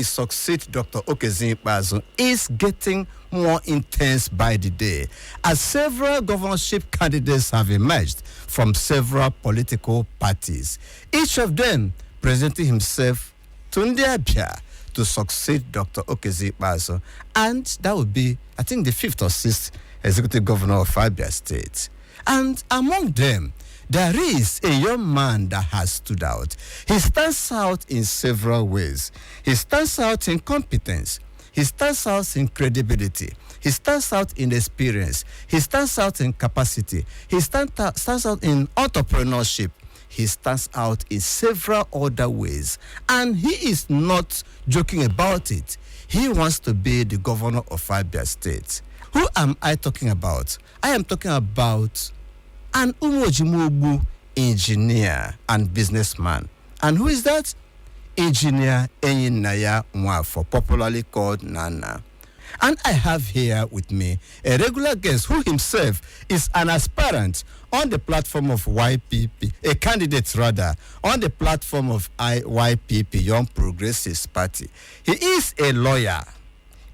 will succeed Dr. Okezie Ikpeazu is getting more intense by the day, as several governorship candidates have emerged from several political parties, each of them presenting himself to Abia to succeed Dr. Okezie Ikpeazu, and that would be, I think, the 5th or 6th executive governor of Abia State. And among them, there is a young man that has stood out. He stands out in several ways. He stands out in competence. He stands out in credibility. He stands out in experience. He stands out in capacity. He stands out in entrepreneurship. He stands out in several other ways. And he is not joking about it. He wants to be the governor of Abia State. Who am I talking about? I am talking about an Umojimobu engineer and businessman. And who is that? Engr Enyinnaya Nwafor, popularly called Nana. And I have here with me a regular guest who himself is an aspirant on the platform of YPP, a candidate rather, on the platform of YPP, Young Progressives Party. He is a lawyer,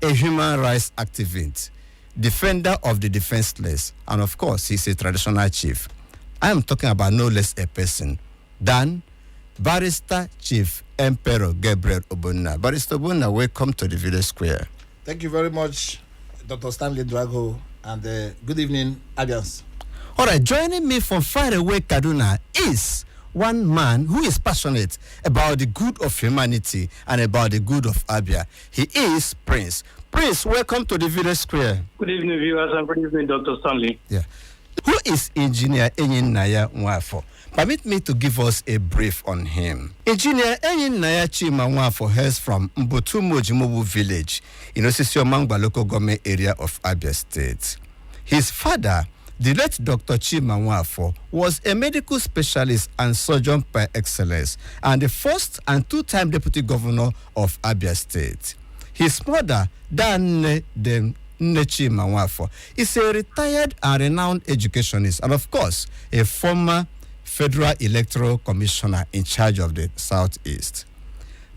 a human rights activist, defender of the defenseless, and of course, he's a traditional chief. I am talking about no less a person than Barrister Chief Emperor Ogbonna. Barrister Ogbonna, welcome to the Village Square. Thank you very much, Dr. Stanley Nduagu, and good evening, Abians. All right, joining me from far away Kaduna is one man who is passionate about the good of humanity and about the good of Abia. He is Prince. Prince, welcome to the Village Square. Good evening, viewers, and good evening, Dr. Stanley. Yeah. Who is Engr Enyinnaya Nwafor? Permit me to give us a brief on him. Engr Enyinnaya Nwafor hails from Mbotumojimobu village in Osisiomangba local government area of Abia State. His father, the late Dr. Chima Nwafor, was a medical specialist and surgeon par excellence and the first and two-time deputy governor of Abia State. His mother, Nchima Nwafor, is a retired and renowned educationist and, of course, a former Federal Electoral Commissioner in charge of the Southeast.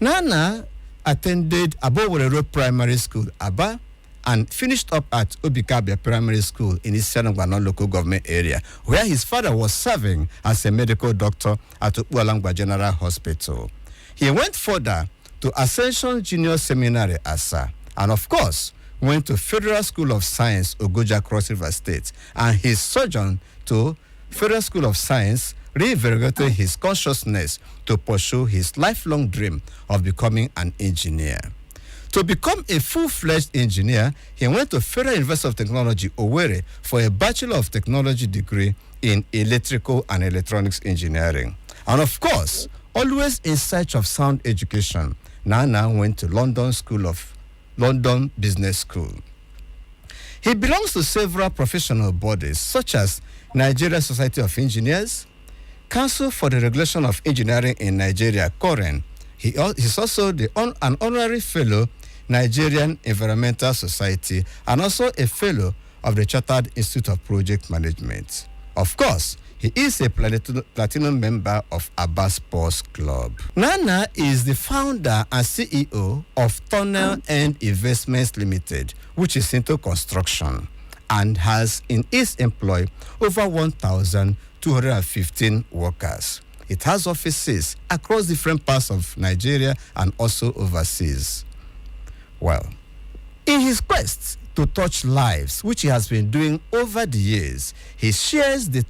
Nana attended Aba Primary School, Aba, and finished up at Obikabia Primary School in East Senogbanon local government area, where his father was serving as a medical doctor at Ualangba General Hospital. He went further to Ascension Junior Seminary, Asa, and of course, went to Federal School of Science, Ogoja, Cross River State, and his sojourn to Federal School of Science reinvigorated his consciousness to pursue his lifelong dream of becoming an engineer. To become a full-fledged engineer, he went to Federal University of Technology, Owerri, for a Bachelor of Technology degree in Electrical and Electronics Engineering. And of course, always in search of sound education, Nana went to London Business School. He belongs to several professional bodies, such as Nigeria Society of Engineers, Council for the Regulation of Engineering in Nigeria, COREN. He is also an honorary fellow, Nigerian Environmental Society, and also a fellow of the Chartered Institute of Project Management. Of course, he is a platinum member of Aba Sports Club. Nana is the founder and CEO of Tunnel End Investments Limited, which is into construction, and has in its employ over 1,215 workers. It has offices across different parts of Nigeria and also overseas. Well, in his quest to touch lives, which he has been doing over the years, he shares the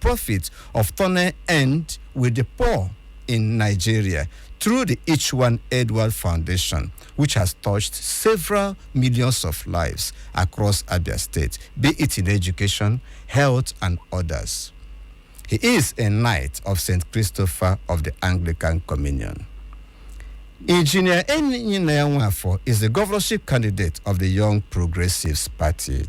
profit of Tunnel End with the poor in Nigeria through the H1 Edward Foundation, which has touched several millions of lives across Abia State, be it in education, health, and others. He is a Knight of St. Christopher of the Anglican Communion. Engr Enyinnaya Nwafor is the governorship candidate of the Young Progressives Party.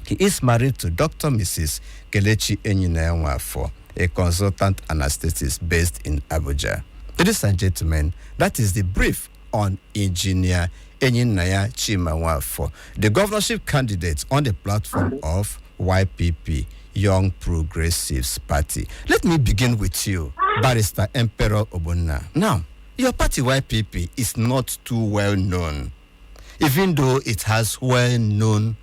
He is married to Dr. Mrs. Kelechi Enyinnaya Nwafor, a consultant anesthetist based in Abuja. Ladies and gentlemen, that is the brief on Engr Enyinnaya Nwafor, the governorship candidate on the platform of YPP, Young Progressives Party. Let me begin with you, Barrister Emperor Ogbonna. Now, Your party YPP is not too well known, even though it has well-known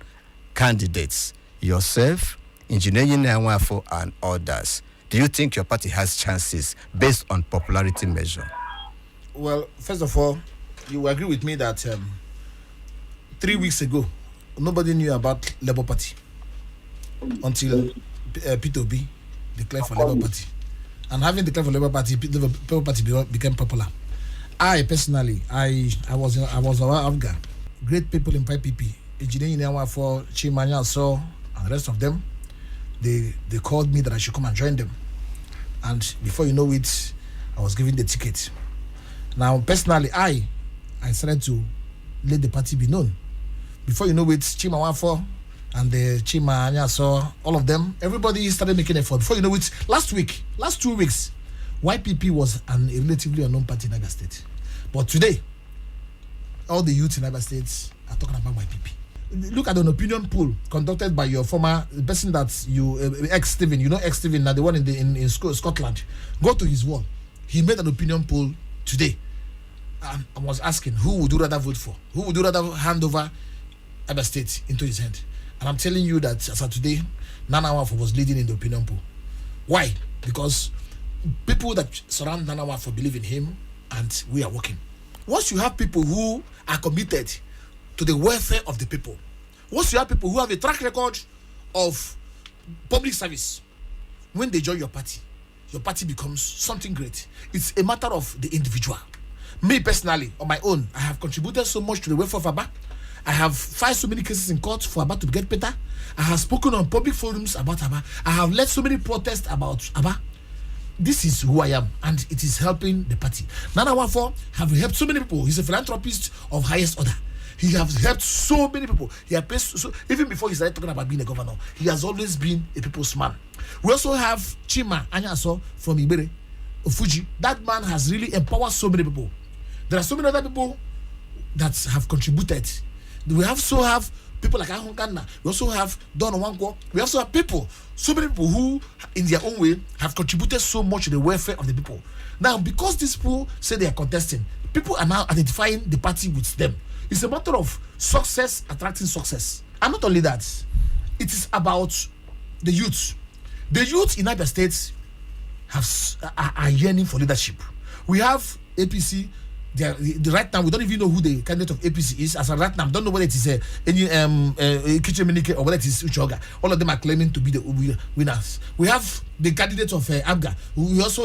candidates. Yourself, Engr Enyinnaya Nwafor, and others. Do you think your party has chances based on popularity measure? Well, first of all, you agree with me that 3 weeks ago, nobody knew about Labour Party until P2B declared for Labour Party. And having declared for Labour Party, Labour Party became popular. I personally, I was Afghan. Great people in YPP, Engr Enyinnaya Nwafor, Chimanya So, and the rest of them. They called me that I should come and join them. And before you know it, I was given the ticket. Now, personally, I started to let the party be known. Before you know it, Chima Nwafor and the Chimanya So, all of them, everybody started making effort. Before you know it, last 2 weeks, YPP was a relatively unknown party in Abia State. But today, all the youth in Abia State are talking about YPP. Look at an opinion poll conducted by your former person that you ex-Stephen, ex-Stephen, the one in Scotland. Go to his wall. He made an opinion poll today. And I was asking, who would you rather vote for? Who would you rather hand over Abia State into his hand? And I'm telling you that as of today, Nana Nwafor was leading in the opinion poll. Why? Because people that surround Nana Nwafor believe in him, and we are working. Once you have people who are committed to the welfare of the people, once you have people who have a track record of public service, when they join your party becomes something great. It's a matter of the individual. Me personally, on my own, I have contributed so much to the welfare of Aba. I have filed so many cases in court for Aba to get better. I have spoken on public forums about Aba. I have led so many protests about Aba. This is who I am, and it is helping the party. Nana Nwafor have helped so many people. He's a philanthropist of highest order. He has helped so many people. He has paid even before he started talking about being a governor, he has always been a people's man. We also have Chima Anyaso from Ibere, Fuji. That man has really empowered so many people. There are so many other people that have contributed. We also have people like Ahun Kanna. We also have Don Owankwo. We also have so many people who, in their own way, have contributed so much to the welfare of the people. Now, because these people say they are contesting, people are now identifying the party with them. It's a matter of success attracting success. And not only that, it is about the youth. The youth in Abia State are yearning for leadership. We have APC. Right now, we don't even know who the candidate of APC is. As of right now, I don't know whether it is any Kicheminike or whether it is Uchoga. All of them are claiming to be the winners. We have the candidate of Abga. We also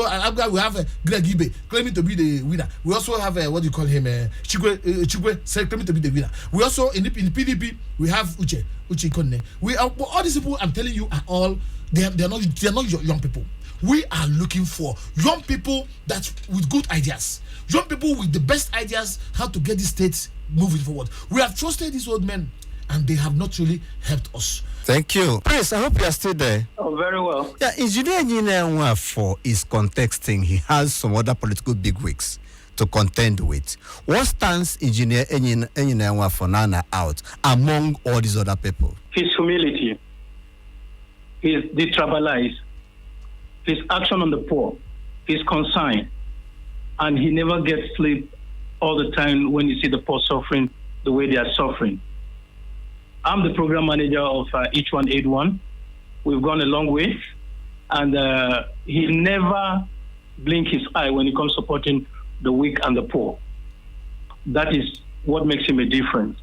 we have Greg Ibe claiming to be the winner. We also have what do you call him, Chigwe claiming to be the winner. We also in PDP we have Uche Konne. We are all these people. I'm telling you are all they are not young people. We are looking for young people that with good ideas. Young people with the best ideas how to get the state moving forward. We have trusted these old men, and they have not really helped us. Thank you. Prince, I hope you are still there. Oh, very well. Yeah, Engr Enyinnaya Nwafor is contesting. He has some other political bigwigs to contend with. What stands Engr Enyinnaya Nwafor Nana out among all these other people? His humility, his detribalized, his action on the poor, his concern. And he never gets sleep all the time when you see the poor suffering the way they are suffering. I'm the program manager of Each One Aid One. We've gone a long way, and he never blinks his eye when it comes to supporting the weak and the poor. That is what makes him a difference.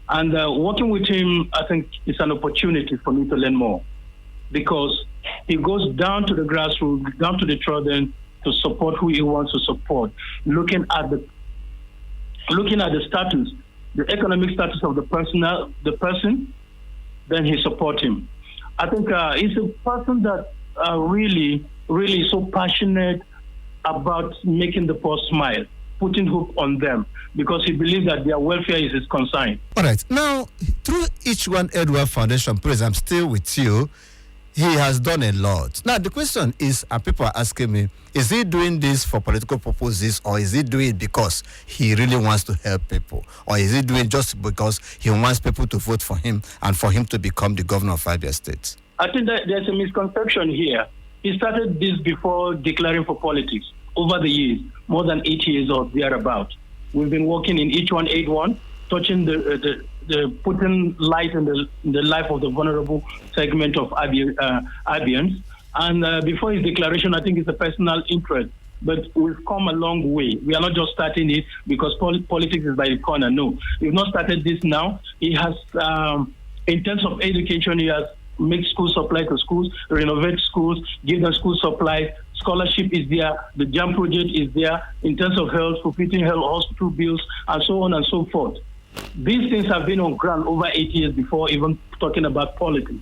And working with him, I think, is an opportunity for me to learn more, because he goes down to the grassroots, down to the trodden, to support who he wants to support, looking at the status, the economic status of the person, then he support him. I think he's a person that really is so passionate about making the poor smile, putting hope on them, because he believes that their welfare is his concern. All right. Now, through Each One Edward Foundation, please, I'm still with you. He has done a lot. Now, the question is, and people are asking me, is he doing this for political purposes, or is he doing it because he really wants to help people? Or is he doing it just because he wants people to vote for him and for him to become the governor of Abia State? I think that there's a misconception here. He started this before declaring for politics. over the years, more than 8 years or thereabout. We've been working in each one aid one, touching the putting light in the life of the vulnerable segment of Abians. And before his declaration, I think it's a personal interest. But we've come a long way. We are not just starting it because politics is by the corner. No, we've not started this now. He has, in terms of education, he has made school supply to schools, renovate schools, give them school supplies. Scholarship is there. The JAM project is there. In terms of health, fulfilling health, hospital bills, and so on and so forth. These things have been on ground over 8 years before even talking about politics.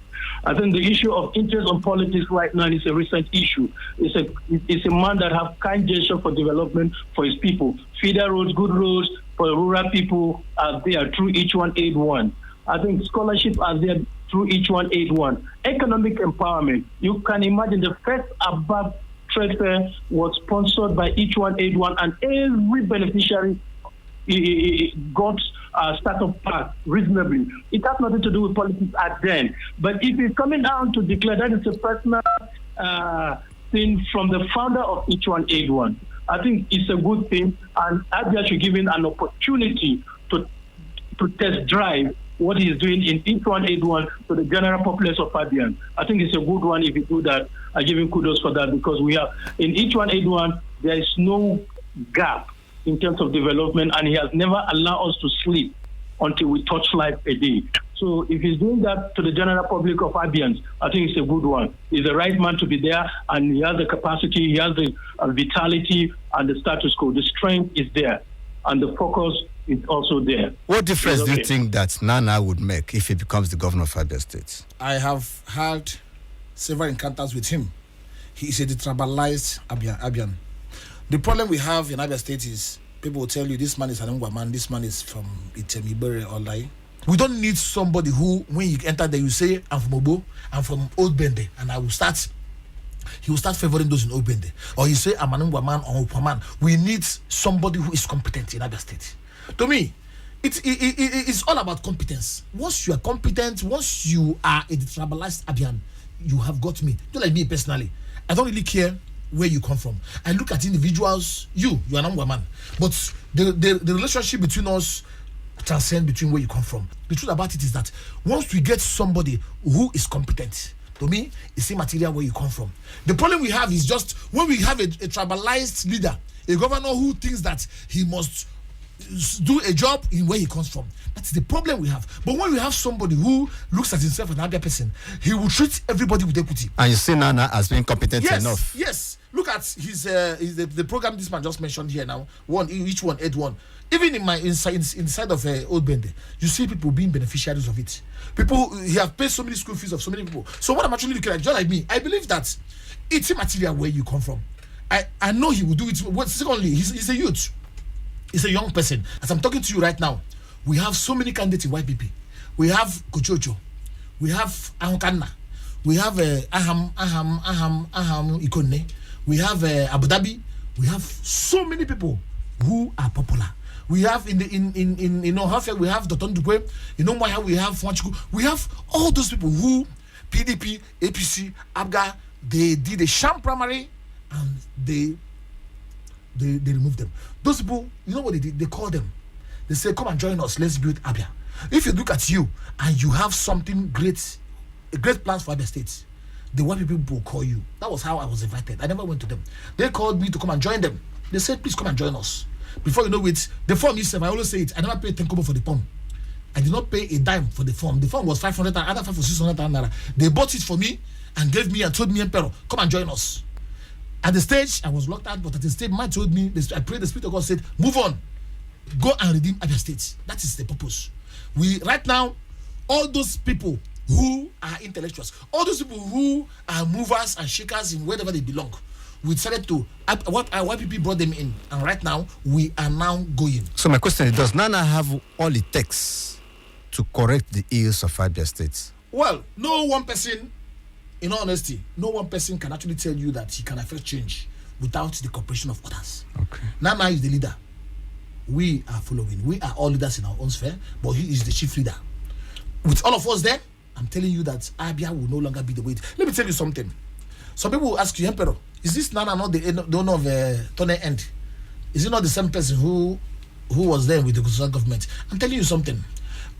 I think the issue of interest on politics right now is a recent issue. It's a man that have kind gesture for development for his people. Feeder roads, good roads for rural people are there through each one aid one. I think scholarship are there through each one aid one. Economic empowerment. You can imagine the first Aba trade fair was sponsored by each one aid one, and every beneficiary got startup pack reasonably. It has nothing to do with politics at then. But if he's coming down to declare that it's a personal thing from the founder of each one aid one, I think it's a good thing, and Abia should give him an opportunity to test drive what he's doing in each one aid one to the general populace of Abian. I think it's a good one if you do that. I give him kudos for that, because we have in each one aid one there is no gap in terms of development, and he has never allowed us to sleep until we touch life a day. So if he's doing that to the general public of Abians, I think it's a good one. He's the right man to be there, and he has the capacity, he has the vitality and the status quo. The strength is there, and the focus is also there. What difference do you think that Nana would make if he becomes the governor of Abia State? I have had several encounters with him. He is a detribalized Abian. The problem we have in Abia State is people will tell you this man is an Engwa man, this man is from Itemibere or Lai. We don't need somebody who, when you enter there, you say, I'm from Obo, I'm from Old Bende, and he will start favoring those in Old Bende. Or you say, I'm an Engwa man or Opa man. We need somebody who is competent in Abia State. To me, it's all about competence. Once you are competent, once you are a detribalized Abian, you have got me. Just like me personally, I don't really care where you come from. I look at individuals. You're an Angwa man, but the relationship between us transcends between where you come from. The truth about it is that once we get somebody who is competent, to me, it's immaterial where you come from. The problem we have is just when we have a tribalized leader, a governor who thinks that he must do a job in where he comes from. That's the problem we have. But when we have somebody who looks at himself as another person, he will treat everybody with equity. And you see Nana as being competent enough. Yes. Look at the program this man just mentioned here now. Each one aid one. Even in my inside of Old Bende, you see people being beneficiaries of it. People, he have paid so many school fees of so many people. So what I'm actually looking at, just like me, I believe that it's immaterial where you come from. I know he will do it. Secondly, he's a youth. He's a young person. As I'm talking to you right now, we have so many candidates in YPP. We have Kochocho. We have Ankana. We have Aham Ikone. We have Abu Dhabi. We have so many people who are popular. We have in Hafia, we have Doton Dukwe. Maya, we have Fwanchiku. We have all those people who PDP, APC, ABGA, they did a sham primary and they removed them. Those people, you know what they did? They call them. They say, come and join us. Let's build Abia. If you look at you and you have something great, great plans for Abia State, the white people will call you. That was how I was invited. I never went to them. They called me to come and join them. They said, please come and join us. Before you know it, the form itself, I always say it, I never paid 10 kobo for the form. I did not pay a dime for the form. The form was 500, other 5 or 600 naira. They bought it for me and gave me and told me, Emperor, come and join us. At the stage, I was locked out, but at the stage, man told me, I prayed, the Spirit of God said, move on. Go and redeem Abia State. That is the purpose. Right now, all those people who are intellectuals, all those people who are movers and shakers in wherever they belong, we decided to, YPP brought them in, and right now, we are now going. So my question is, does Nana have all it takes to correct the ills of Abia State? Well, no one person, in all honesty, no one person can actually tell you that he can affect change without the cooperation of others. Okay. Nana is the leader. We are following. We are all leaders in our own sphere, but he is the chief leader. With all of us there, I'm telling you that Abia will no longer be the way. Let me tell you something. Some people will ask you, Emperor, Is this Nana not the owner of Tony End? Is it not the same person who was there with the Gujarat government? I'm telling you something.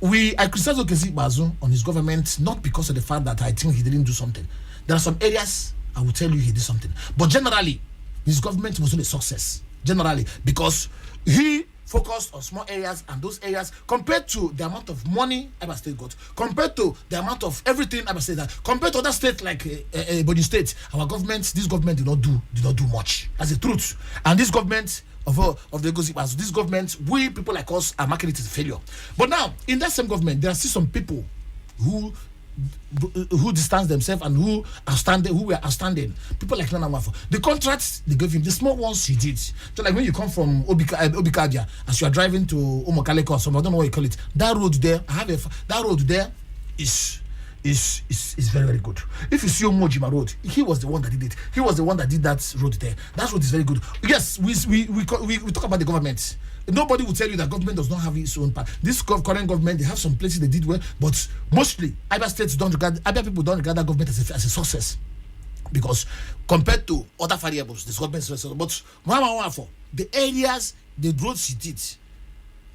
I criticize Okezi Bazoum on his government not because of the fact that I think he didn't do something. There are some areas I will tell you he did something, but generally his government was not a success. Generally, because he focused on small areas, and those areas, compared to the amount of money Aba State got, compared to the amount of everything Aba State had, compared to other states like Body State, this government did not do much. That's the truth. And this government of the Gozipas, this government, we people like us are marking it as a failure. But now, in that same government, there are still some people who distance themselves and who were outstanding. People like Nana Nwafor. The contracts they gave him, the small ones he did. So like when you come from Obikabia, as you are driving to Omokaleko or something, I don't know what you call it. That road there, that road there is very, very good. If you see Omojima Road, he was the one that did it. He was the one that did that road there. That road is very good. Yes, we talk about the government. Nobody will tell you that government does not have its own part. This current government, they have some places they did well, but mostly Abia people don't regard that government as a success, because compared to other variables, this government is a success. But the areas, the roads he did,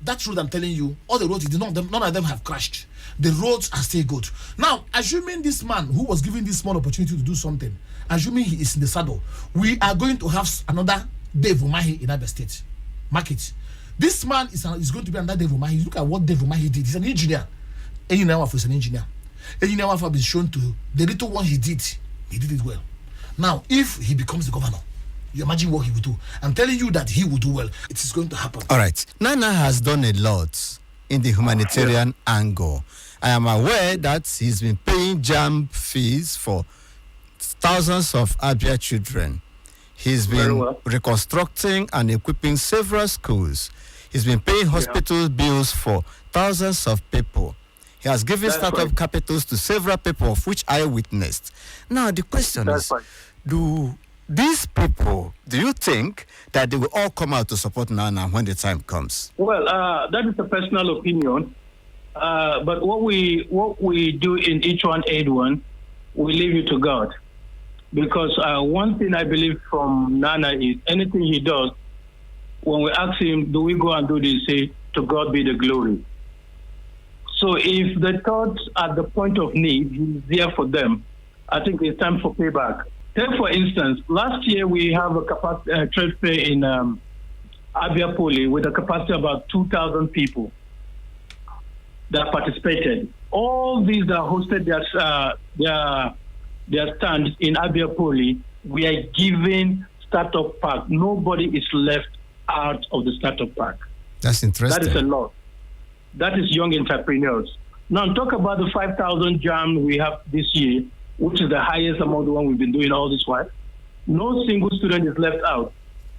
that road I'm telling you, all the roads he did, none of them have crashed. The roads are still good. Now, assuming this man who was given this small opportunity to do something, assuming he is in the saddle, we are going to have another Dave Umahi in Abia State. Mark it. This man is going to be another Dave Umahi. Look at what Dave Umahi did. He's an engineer. Engr Enyinnaya Nwafor is an engineer. Engr Enyinnaya Nwafor has been shown to the little one he did it well. Now, if he becomes the governor, you imagine what he will do. I'm telling you that he will do well. It is going to happen. All right. Nana has done a lot in the humanitarian angle. I am aware that he's been paying JAMB fees for thousands of Abia children. He's been reconstructing and equipping several schools. He's been paying hospital bills for thousands of people. He has given startup capitals to several people, of which I witnessed. Now, the question is, do these people, do you think that they will all come out to support Nana when the time comes? Well, that is a personal opinion. But what we do in each one aid one, we leave it to God. Because one thing I believe from Nana is anything he does, when we ask him, do we go and do this, say, to God be the glory. So if the thought at the point of need, he's there for them, I think it's time for payback. Take, for instance, last year we have a trade fair in Abia Poli with a capacity of about 2,000 people that participated. All these that hosted their stands in Abia Poli, we are giving startup park. Nobody is left out of the startup park. That's interesting. That is a lot. That is young entrepreneurs. Now talk about the 5,000 jam we have this year, which is the highest among the one we've been doing all this while. No single student is left out.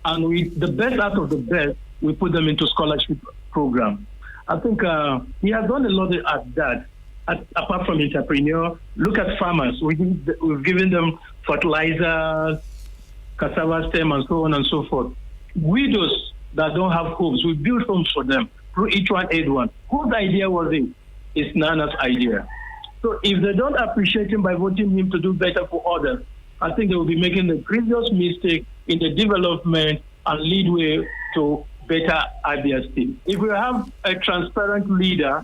And the best out of the best, we put them into scholarship program. I think he has done a lot at that. Apart from entrepreneur, look at farmers. We've given them fertilizers, cassava stem, and so on and so forth. Widows that don't have homes, we build homes for them through each one aid one. Whose idea was it? It's Nana's idea. So if they don't appreciate him by voting him to do better for others, I think they will be making the previous mistake in the development and lead way to better Abia State. If we have a transparent leader,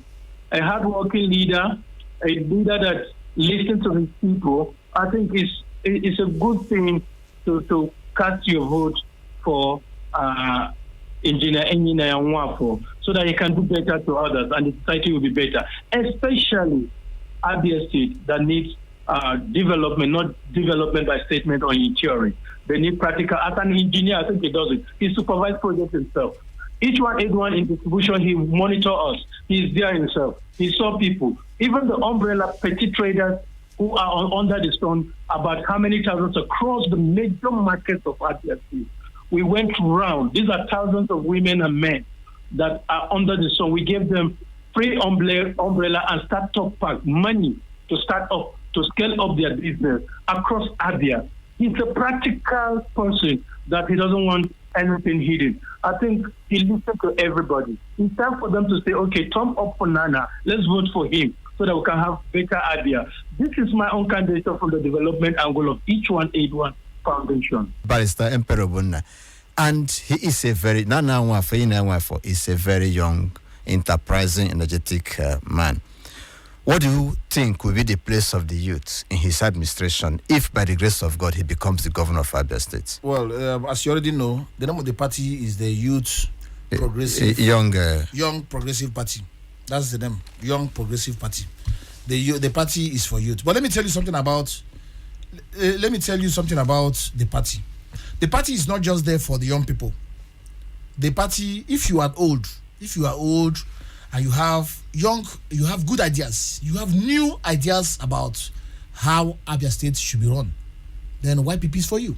a hardworking leader, a leader that listens to his people, I think it's a good thing to cast your vote for Engr Enyinnaya Nwafor so that he can do better to others and the society will be better, especially Abia State that needs development, not development by statement or in theory. They need practical. As an engineer, I think he does it. He supervises projects himself. Each one aid one in distribution, he monitors us. He's there himself. He saw people. Even the umbrella petty traders who are under the sun, about how many thousands across the major markets of Abia State. We went round. These are thousands of women and men that are under the sun. We gave them free umbrella and startup pack money to start up, to scale up their business across Abia. He's a practical person that he doesn't want anything hidden. I think he listens to everybody. It's time for them to say, okay, thumb up for Nana. Let's vote for him so that we can have better Abia. This is my own candidate from the development angle of each one aid one foundation. Barrister Emperor Ogbonna. And he is a very, Nwafor is a very young, enterprising, energetic man. What do you think will be the place of the youth in his administration if, by the grace of God, he becomes the governor of Abia State? Well, as you already know, the name of the party is the Youth Progressive Young Progressive Party. That's the name, Young Progressive Party. The party is for youth. But let me tell you something about. The party. The party is not just there for the young people. The party, if you are old and you have good ideas, you have new ideas about how Abia State should be run, then YPP is for you.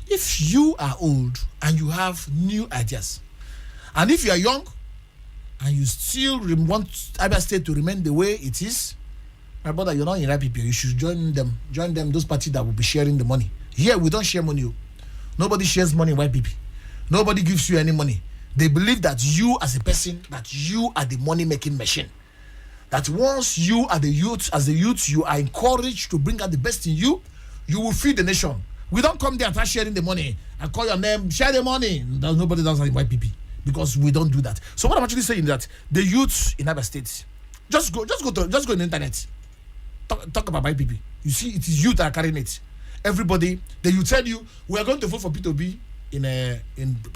If you are old and you have new ideas, and if you are young and you still want Abia State to remain the way it is, my brother, you're not in YPP. You should join them. Those parties that will be sharing the money. Here, we don't share money. Nobody shares money in YPP. Nobody gives you any money. They believe that you as a person, that you are the money-making machine. That once you are the youth, you are encouraged to bring out the best in you, you will feed the nation. We don't come there and start sharing the money and call your name, share the money. Nobody does that in YPP because we don't do that. So what I'm actually saying is that the youth in Abia State, just go on the internet. Talk about YPP. You see, it is youth that are carrying it. Everybody, they will tell you, we are going to vote for P2B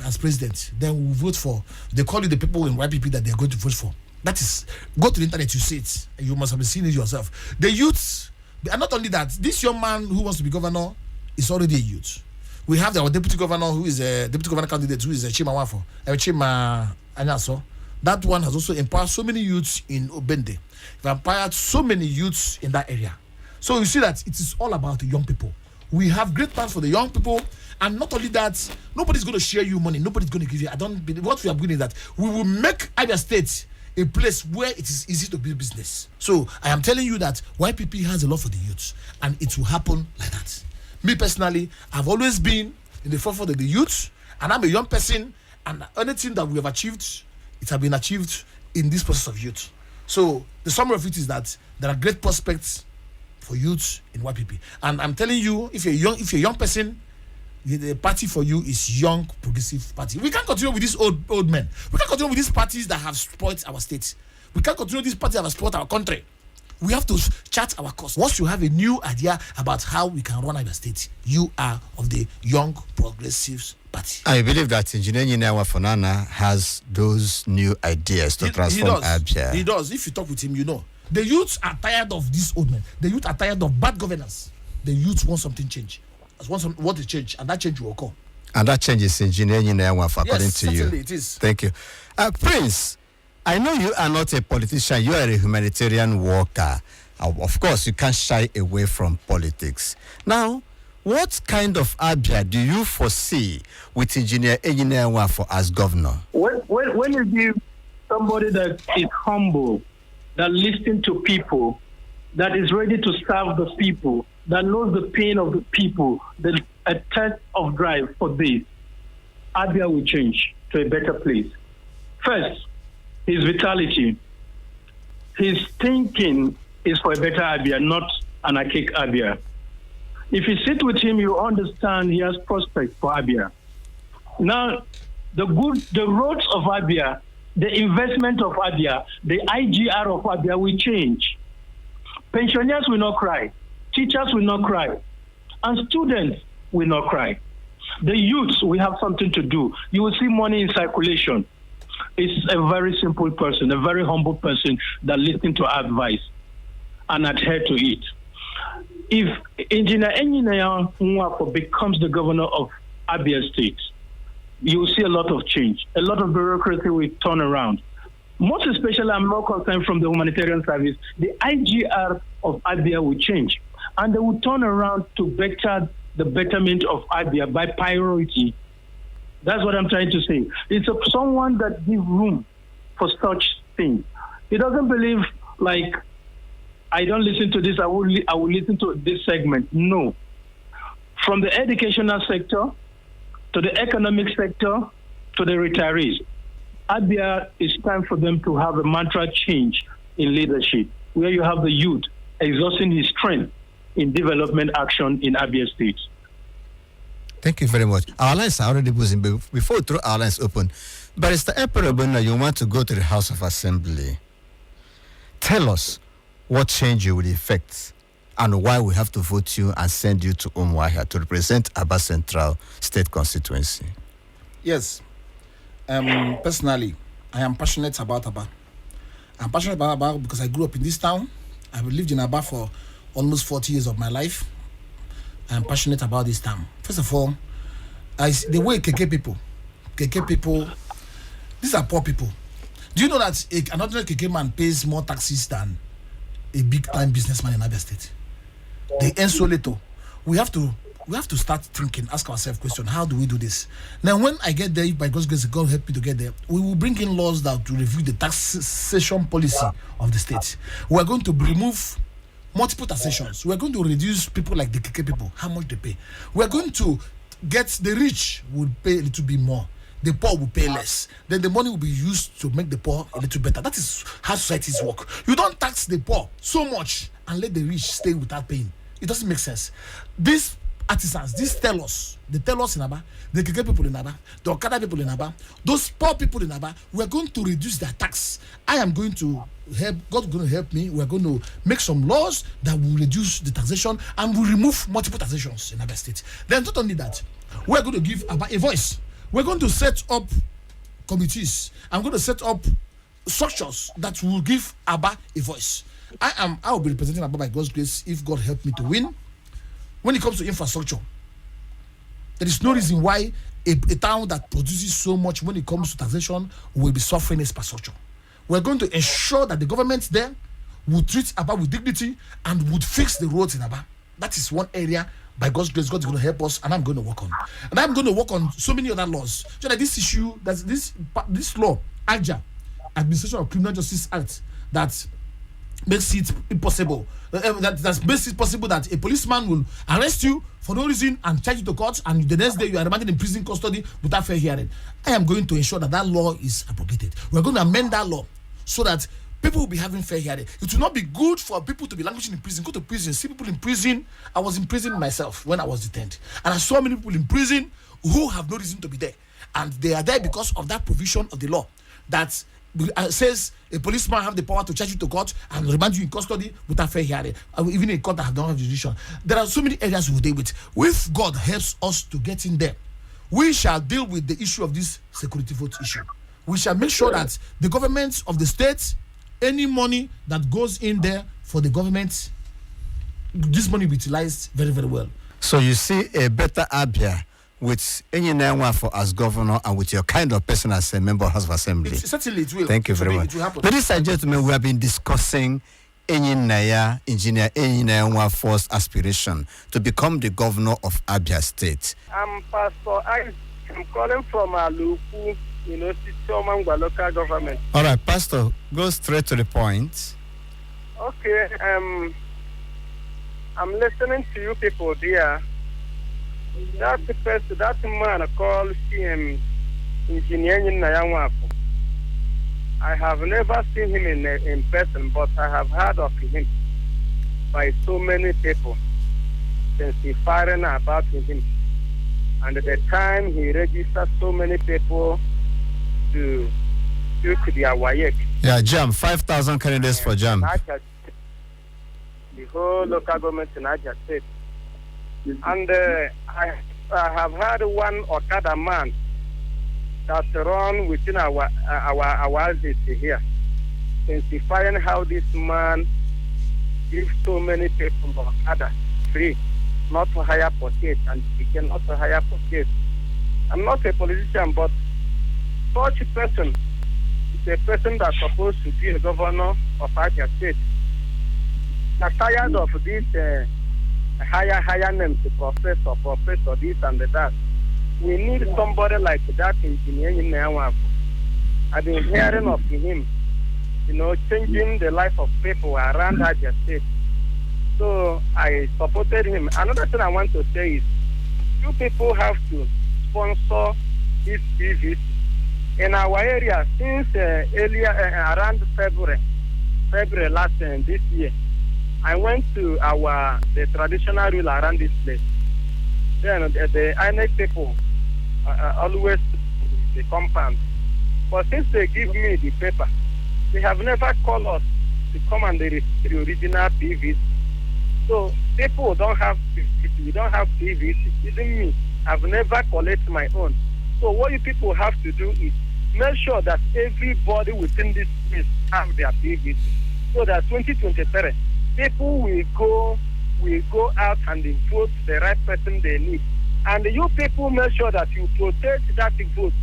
as president. Then we vote for, they call you the people in YPP that they are going to vote for. That is, go to the internet, you see it. You must have seen it yourself. The youths, and not only that, this young man who wants to be governor is already a youth. We have our deputy governor who is a deputy governor candidate who is Chima Nwafor, Chima Anyaso. That one has also empowered so many youths in Obende. We've empowered so many youths in that area. So you see that it is all about the young people. We have great plans for the young people, and not only that, nobody's going to share you money. Nobody's going to give you. What we are doing is that we will make Abia State a place where it is easy to do business. So I am telling you that YPP has a lot for the youths, and it will happen like that. Me personally, I've always been in the forefront of the youth, and I'm a young person, and anything that we have achieved, it has been achieved in this process of youth. So the summary of it is that there are great prospects for youth in YPP, and I'm telling you, if you're a young person, the party for you is Young Progressive Party. We can't continue with these old men. We can't continue with these parties that have spoiled our state. We can't continue with these parties that have spoiled our country. We have to chart our course. Once you have a new idea about how we can run our state, you are of the Young Progressive Party. I believe that Engr Enyinnaya Nwafor has those new ideas to transform Abia. He does. If you talk with him, you know. The youths are tired of these old men. The youth are tired of bad governance. The youth want something change. Want to change, and that change will occur. And that change is Engr Enyinnaya Nwafor, according to you. Certainly it is. Thank you. Prince, I know you are not a politician. You are a humanitarian worker. Of course, you can't shy away from politics. Now, what kind of Abia do you foresee with Engr Enyinnaya Nwafor as governor? When you give somebody that is humble, that listens to people, that is ready to serve the people, that knows the pain of the people, a test of drive for this, Abia will change to a better place. First, his vitality. His thinking is for a better Abia, not an archaic Abia. If you sit with him, you understand he has prospects for Abia. Now, the roads of Abia, the investment of Abia, the IGR of Abia will change. Pensioners will not cry. Teachers will not cry. And students will not cry. The youths will have something to do. You will see money in circulation. It's a very simple person, a very humble person that listens to advice and adhere to it. If Engr Enyinnaya Nwafor becomes the governor of Abia State, you will see a lot of change. A lot of bureaucracy will turn around. Most especially, I'm more concerned from the humanitarian service. The IGR of Abia will change, and they will turn around to better the betterment of Abia by priority. That's what I'm trying to say. It's someone that gives room for such things. He doesn't believe, like, I don't listen to this, I will listen to this segment. No. From the educational sector to the economic sector to the retirees, Abia, it's time for them to have a mantra change in leadership, where you have the youth exhausting his strength in development action in Abia State. Thank you very much. Our lines are already buzzing. Before we throw our lines open, Barrister Emperor Ogbonna, you want to go to the House of Assembly. Tell us what change you will effect and why we have to vote you and send you to Umuahia to represent Aba Central State Constituency. Yes. Personally, I am passionate about Aba. I'm passionate about Aba because I grew up in this town. I've lived in Aba for almost 40 years of my life. I'm passionate about this town. First of all, the way KK people, these are poor people. Do you know that an ordinary KK man pays more taxes than a big-time businessman in Abia State? They earn so little. We have to start thinking, ask ourselves question, how do we do this? Now, when I get there, if by God's grace, God help me to get there, we will bring in laws that will review the taxation policy of the state. We are going to remove multiple taxations. We are going to reduce people like the KK people, how much they pay. We are going to get the rich will pay a little bit more. The poor will pay less. Then the money will be used to make the poor a little better. That is how societies work. You don't tax the poor so much and let the rich stay without paying. It doesn't make sense. These artisans, these tellers, the tellers in Aba, the KK people in Aba, the Okada people in Aba, those poor people in Aba, we're going to reduce their tax. I am going to help, God's going to help me. We're going to make some laws that will reduce the taxation and will remove multiple taxations in Abia State. Then not only that, we're going to give Aba a voice. We're going to set up committees. I'm going to set up structures that will give Aba a voice. I will be representing Aba by God's grace if God help me to win. When it comes to infrastructure, there is no reason why a town that produces so much when it comes to taxation will be suffering infrastructure. We're going to ensure that the government there would treat Aba with dignity and would fix the roads in Aba. That is one area. By God's grace, God is going to help us, and I'm going to work on. And I'm going to work on so many other laws. So that this issue, that this law, AJA, Administration of Criminal Justice Act, that makes it impossible. That makes it possible that a policeman will arrest you for no reason and charge you to court, and the next day you are remanded in prison custody without fair hearing. I am going to ensure that that law is abrogated. We're going to amend that law so that people will be having fair hearing. It will not be good for people to be languishing in prison, go to prison, see people in prison. I was in prison myself when I was detained. And I saw many people in prison who have no reason to be there. And they are there because of that provision of the law that says a policeman have the power to charge you to court and remand you in custody without fair hearing. Even in court that have done have jurisdiction. There are so many areas we will deal with. If God helps us to get in there, we shall deal with the issue of this security vote issue. We shall make sure that the government of the state, any money that goes in there for the government, this money will be utilized very, very well. So you see a better Abia with Engr Enyinnaya Nwafor as governor and with your kind of person as a member of House of Assembly. Certainly it will. Thank you very much. Ladies and gentlemen, we have been discussing Engineer Enyinnaya Nwafor's aspiration to become the governor of Abia State. I'm Pastor Isaac. I'm calling from Aluku, Mangwa local government. All right, Pastor, go straight to the point. Okay, I'm listening to you people there. That man called Engr Enyinnaya Nwafor. I have never seen him in person, but I have heard of him by so many people since he firing about him. And at the time he registered so many people to their WAEC. Yeah, JAM, 5,000 candidates for JAM. The whole local government in Abia State. And I have had one Okada man that run within our list here. Since we find how this man gives so many people Okada free, not to hire purchase, and he cannot hire purchase. I'm not a politician, but such a person is a person that's supposed to be the governor of Abia State. I'm tired of this higher names, professor, this and that. We need somebody like that in Engr Enyinnaya Nwafor. I've been hearing of him, changing the life of people around Abia State. So I supported him. Another thing I want to say is, you people have to sponsor this PVC. In our area, since earlier around February last this year, I went to the traditional ruler around this place. then the INEC people always the compound. But since they give me the paper, they have never called us to come and retrieve the original PVC. So people don't have PVC. We don't have PVC. Even me, I've never collected my own. So what you people have to do is make sure that everybody within this place have their PVC, so that 2023 people will go out and vote the right person they need. And you people make sure that you protect that vote,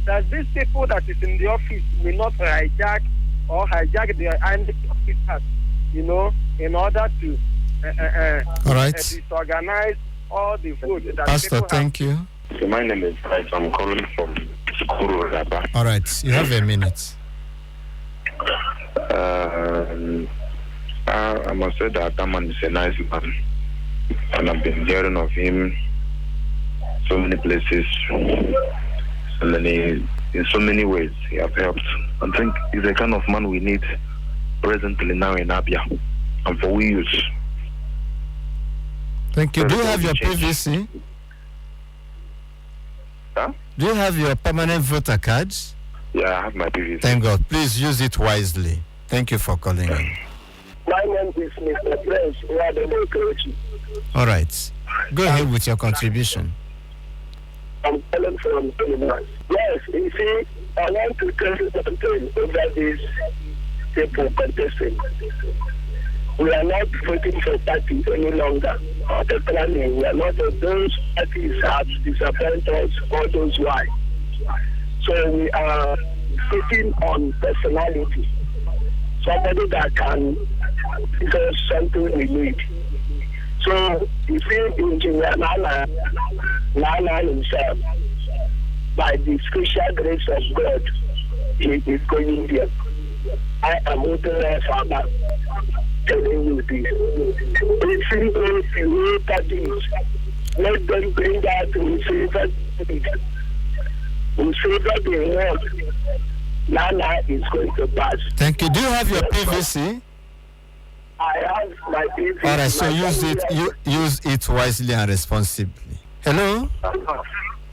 that these people that is in the office will not hijack the INEC officers, in order to all right. disorganize all the votes that Pastor, people thank you. So my name is Bryce. I'm calling from Sukuru, Aba. All right, you have a minute. I must say that that man is a nice man, and I've been hearing of him so many places, in so many ways. He has helped. I think he's the kind of man we need presently now in Abia, and for we use. Thank you. Do you have your PVC? Huh? Do you have your permanent voter cards? Yeah, I have my PVC. Thank God. Please use it wisely. Thank you for calling in. My name is Mr. Prince. All right. Go ahead with your contribution. I'm calling from Illinois. Yes, you see, I want to tell you something over these people contesting. We are not voting for parties any longer. Particularly, we are not those parties have disappointed us all those while. So we are sitting on personality. Somebody that can do something we need. So you see, Engineer Nana himself, by the special grace of God, he is going there. I am waiting for that. Telling you this. If you look at this, let them bring that in favor. In favor the world, Nana is going to pass. Thank you. Do you have your PVC? I have my PVC. All right, so use it wisely and responsibly. Hello?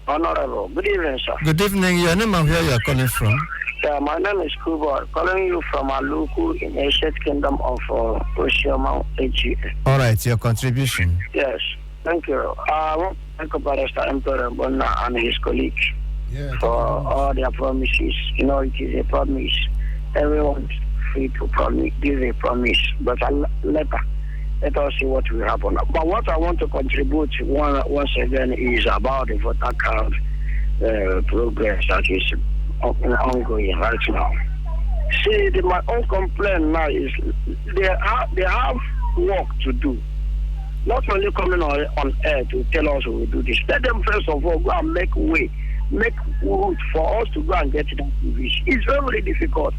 Honorable. Good evening, sir. Good evening. Your name and where you are calling from? Yeah, my name is Kubo, calling you from Aluku in ancient kingdom of Oshioma, AGA. All right, your contribution. Yes, thank you. I want to thank Barr Emperor Ogbonna and his colleagues for all their promises. It is a promise. Everyone is free to give a promise, but later, let us see what will happen. But what I want to contribute once again is about the voter card progress that is ongoing right now. See, my own complaint now is they have work to do. Not only coming on air to tell us we will do this. Let them first of all go and make route for us to go and get that PVC. It's very, very difficult.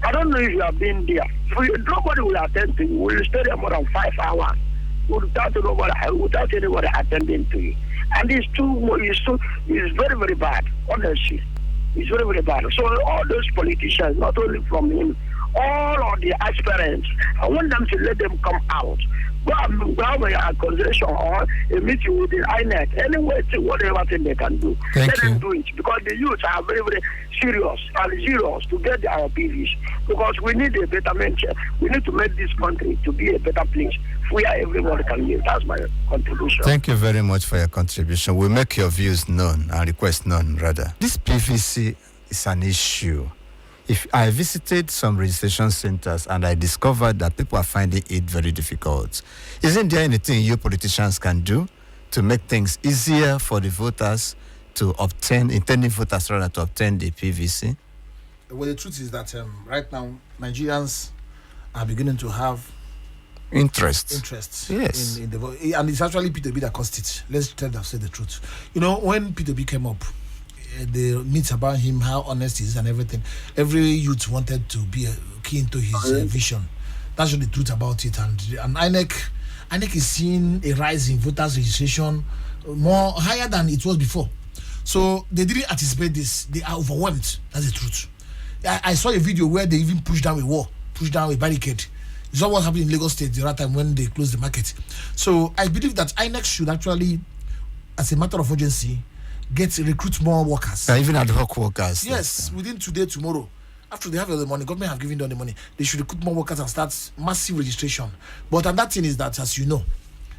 I don't know if you have been there. Nobody will attend to you. We will stay there more than 5 hours without anybody attending to you. And it's very, very bad, honestly. It's very, very bad. So all those politicians, not only from him, all of the aspirants, I want them to let them come out. Go have a conversation or a meeting with the INEC. Anyway, whatever thing they can do. Let them do it. Because the youth are very, very serious to get our PVs. Because we need a betterment. We need to make this country to be a better place where everyone can live. That's my contribution. Thank you very much for your contribution. We'll make your views known and request known, rather. This PVC is an issue. If I visited some registration centers and I discovered that people are finding it very difficult, isn't there anything you politicians can do to make things easier for the voters to obtain, intending voters rather, to obtain the PVC? Well, the truth is that right now, Nigerians are beginning to have interest. Yes. In the vote. And it's actually P2B that caused it. Let's tell them, say the truth. When P2B came up, the myths about him, how honest he is and everything, every youth wanted to be keen to his vision. That's the truth about it. And INEC is seeing a rise in voters registration more higher than it was before. So they didn't anticipate this. They are overwhelmed. That's the truth. I saw a video where they even pushed down a wall, pushed down a barricade. It's not what happened in Lagos State the other time when they closed the market. So I believe that INEC should actually as a matter of urgency, recruit more workers. Even ad hoc workers. Yes, within today, tomorrow. After they have the money, government have given them the money. They should recruit more workers and start massive registration. But another thing is that, as you know,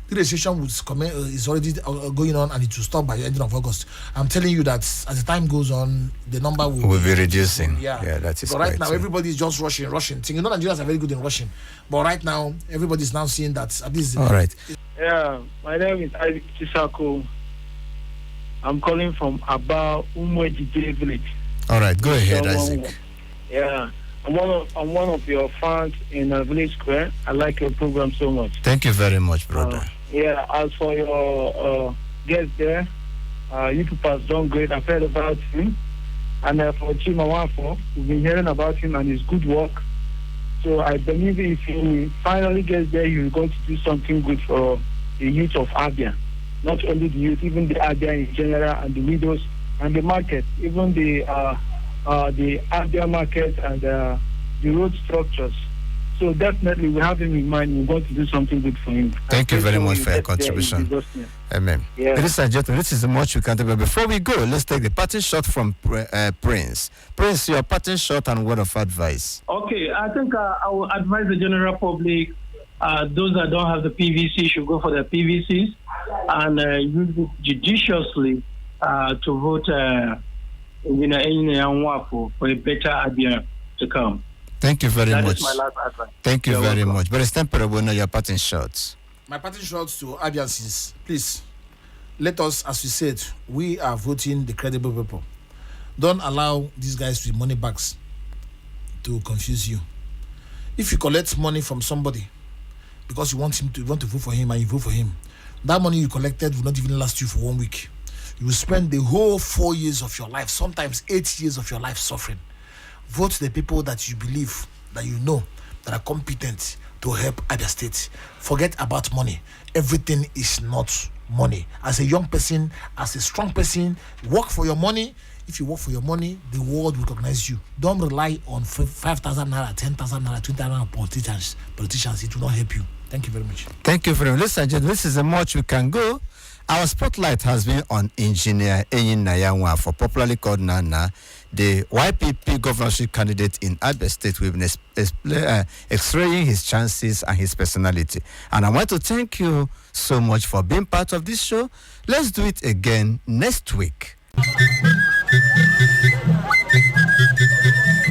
the registration is already going on, and it will stop by the end of August. I'm telling you that as the time goes on, the number will be reducing. Yeah, that is. But right now, everybody is just rushing. You know, Nigerians are very good in rushing. But right now, everybody is now seeing that at least. All right. Yeah, my name is Isaac Chisako. I'm calling from Aba village. All right, go ahead, Isaac. Yeah, I'm one of your fans in Village Square. I like your program so much. Thank you very much, brother. As for your guest there, you people have done great. I've heard about him. And for Chima Nwafor, we've been hearing about him and his good work. So I believe if he finally gets there, he's going to do something good for the youth of Abia. Not only the youth, even the Abia in general, and the widows, and the market, even the Abia market and the road structures. So definitely we have him in mind. We're going to do something good for him. Thank you very much for your contribution. Amen. Yeah. Ladies and gentlemen, this is the much we can do. But before we go, let's take the parting shot from Prince. Prince, your parting shot and word of advice. Okay, I think I will advise the general public, those that don't have the PVC should go for the PVCs and use it judiciously to vote Engr Enyinnaya Nwafor for a better Abia to come. Thank you very much. That is my last advice. Thank you very much. But Stanley, Ogbonna, your parting shots. My parting shots to Abians, please, let us, as we said, we are voting the credible people. Don't allow these guys with money bags to confuse you. If you collect money from somebody because you want to vote for him and you vote for him, that money you collected will not even last you for 1 week. You will spend the whole 4 years of your life, sometimes 8 years of your life suffering. Vote the people that you believe, that you know, that are competent to help Abia State. Forget about money. Everything is not money. As a young person, as a strong person, work for your money. If you work for your money, the world will recognize you. Don't rely on 5,000 naira, 10,000 naira, 20,000 naira politicians. It will not help you. Thank you very much. Thank you very much. Ladies and gentlemen, this is the much we can go. Our spotlight has been on Engr Enyinnaya Nwafor, popularly called Nana, the YPP governorship candidate in Abia State. We've been x-raying his chances and his personality. And I want to thank you so much for being part of this show. Let's do it again next week.